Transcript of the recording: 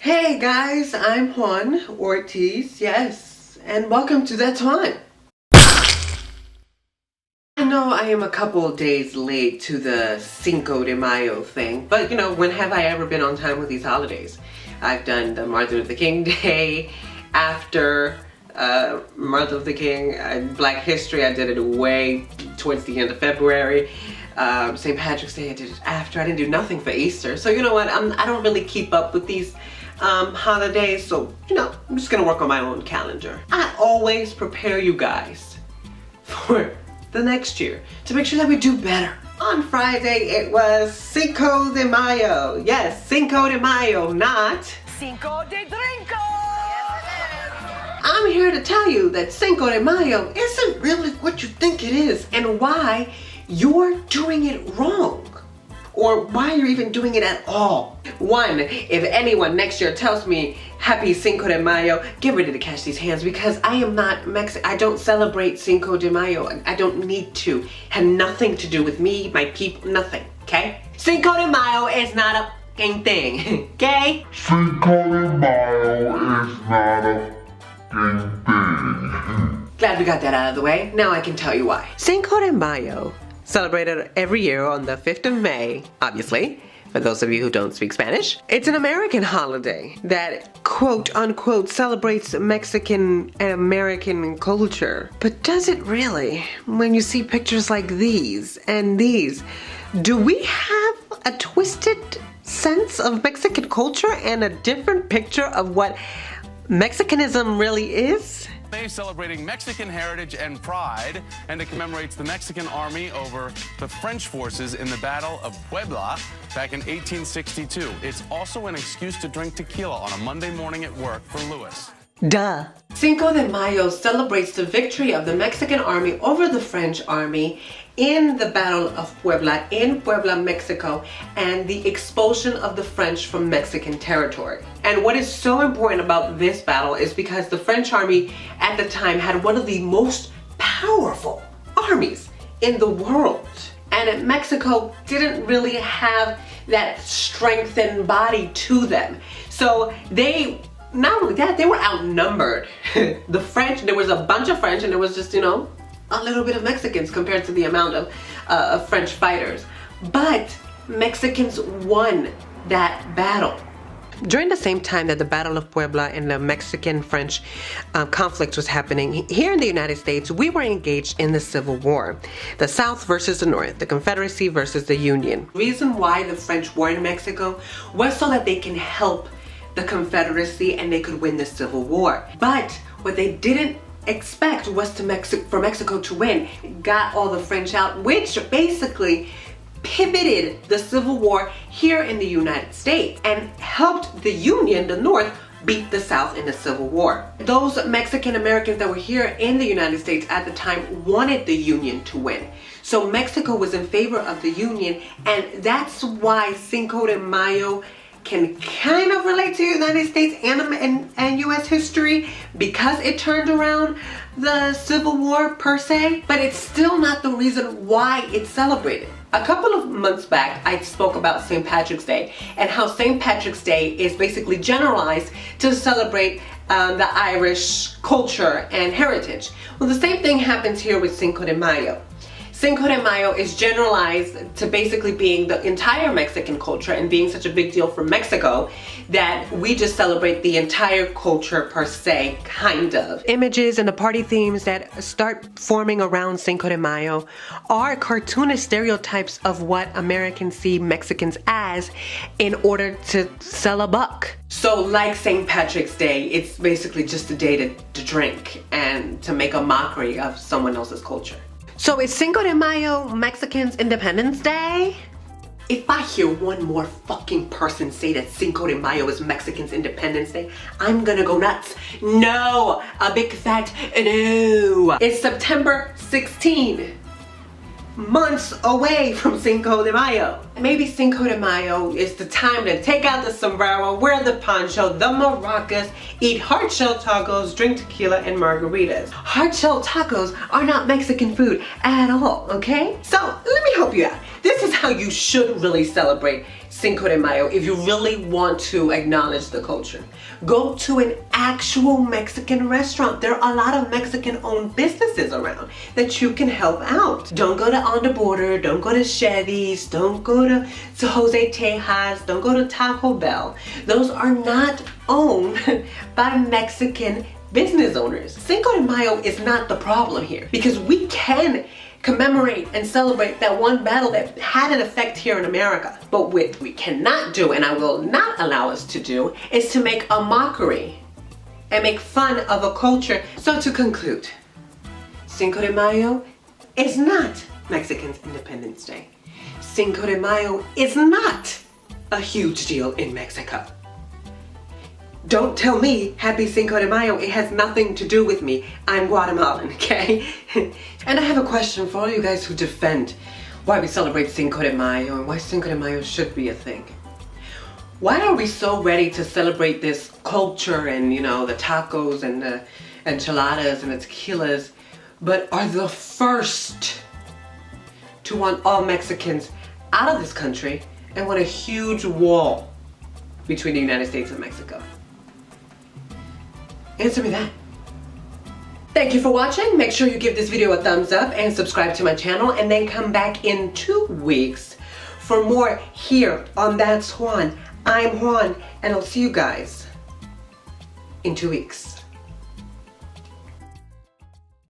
Hey guys, I'm Juan Ortiz, yes, and welcome to That's Juan. I know I am a couple of days late to the Cinco de Mayo thing, but you know, when have I ever been on time with these holidays? I've done the Martin Luther King Day, after Martin Luther King, Black History, I did it way towards the end of February. St. Patrick's Day, I did it after. I didn't do nothing for Easter. So you know what, I don't really keep up with these holidays, so you know, I'm just gonna work on my own calendar. I always prepare you guys for the next year to make sure that we do better. On Friday it was Cinco de Mayo. Yes, Cinco de Mayo, not Cinco de Drinko! I'm here to tell you that Cinco de Mayo isn't really what you think it is and why you're doing it wrong. Or why you're even doing it at all. One, if anyone next year tells me happy Cinco de Mayo, get ready to catch these hands because I am not Mexican. I don't celebrate Cinco de Mayo. I don't need to. Had nothing to do with me, my people, nothing, okay? Cinco de Mayo is not a fucking thing, okay? Cinco de Mayo is not a thing. Glad we got that out of the way. Now I can tell you why. Cinco de Mayo, celebrated every year on the 5th of May, obviously, for those of you who don't speak Spanish. It's an American holiday that, quote unquote, celebrates Mexican and American culture. But does it really? When you see pictures like these and these, do we have a twisted sense of Mexican culture and a different picture of what Mexicanism really is? Celebrating Mexican heritage and pride, and it commemorates the Mexican army over the French forces in the Battle of Puebla back in 1862. It's also an excuse to drink tequila on a Monday morning at work for Louis. Duh. Cinco de Mayo celebrates the victory of the Mexican army over the French army in the Battle of Puebla in Puebla, Mexico, and the expulsion of the French from Mexican territory. And what is so important about this battle is because the French army at the time had one of the most powerful armies in the world. And Mexico didn't really have that strengthened body to them. So not only that, they were outnumbered. The French, there was a bunch of French and there was just, you know, a little bit of Mexicans compared to the amount of French fighters. But Mexicans won that battle. During the same time that the Battle of Puebla and the Mexican-French conflict was happening, here in the United States, we were engaged in the Civil War. The South versus the North, the Confederacy versus the Union. The reason why the French were in Mexico was so that they can help the Confederacy and they could win the Civil War. But what they didn't expect was for Mexico to win. Got all the French out, which basically pivoted the Civil War here in the United States and helped the Union, the North, beat the South in the Civil War. Those Mexican Americans that were here in the United States at the time wanted the Union to win. So Mexico was in favor of the Union, and that's why Cinco de Mayo can kind of relate to United States and US history because it turned around the Civil War per se, but it's still not the reason why it's celebrated. A couple of months back, I spoke about St. Patrick's Day and how St. Patrick's Day is basically generalized to celebrate the Irish culture and heritage. Well, the same thing happens here with Cinco de Mayo. Cinco de Mayo is generalized to basically being the entire Mexican culture and being such a big deal for Mexico that we just celebrate the entire culture per se, kind of. Images and the party themes that start forming around Cinco de Mayo are cartoonish stereotypes of what Americans see Mexicans as in order to sell a buck. So like St. Patrick's Day, it's basically just a day to drink and to make a mockery of someone else's culture. So is Cinco de Mayo Mexicans' Independence Day? If I hear one more fucking person say that Cinco de Mayo is Mexicans' Independence Day, I'm gonna go nuts. No, a big fat no. It's September 16. Months away from Cinco de Mayo. Maybe Cinco de Mayo is the time to take out the sombrero, wear the poncho, the maracas, eat hard-shell tacos, drink tequila and margaritas. Hard-shell tacos are not Mexican food at all, okay? So let me help you out. This is how you should really celebrate Cinco de Mayo if you really want to acknowledge the culture. Go to an actual Mexican restaurant. There are a lot of Mexican-owned businesses around that you can help out. Don't go to On the Border, don't go to Chevy's, don't go to Jose Tejas, don't go to Taco Bell. Those are not owned by Mexican business owners. Cinco de Mayo is not the problem here because we can commemorate and celebrate that one battle that had an effect here in America. But what we cannot do, and I will not allow us to do, is to make a mockery and make fun of a culture. So to conclude, Cinco de Mayo is not Mexicans' Independence Day. Cinco de Mayo is not a huge deal in Mexico. Don't tell me Happy Cinco de Mayo. It has nothing to do with me. I'm Guatemalan, okay? And I have a question for all you guys who defend why we celebrate Cinco de Mayo and why Cinco de Mayo should be a thing. Why are we so ready to celebrate this culture and, you know, the tacos and the enchiladas and the tequilas, but are the first to want all Mexicans out of this country and want a huge wall between the United States and Mexico? Answer me that. Thank you for watching. Make sure you give this video a thumbs up and subscribe to my channel, and then come back in 2 weeks for more here on That's Juan. I'm Juan, and I'll see you guys in 2 weeks.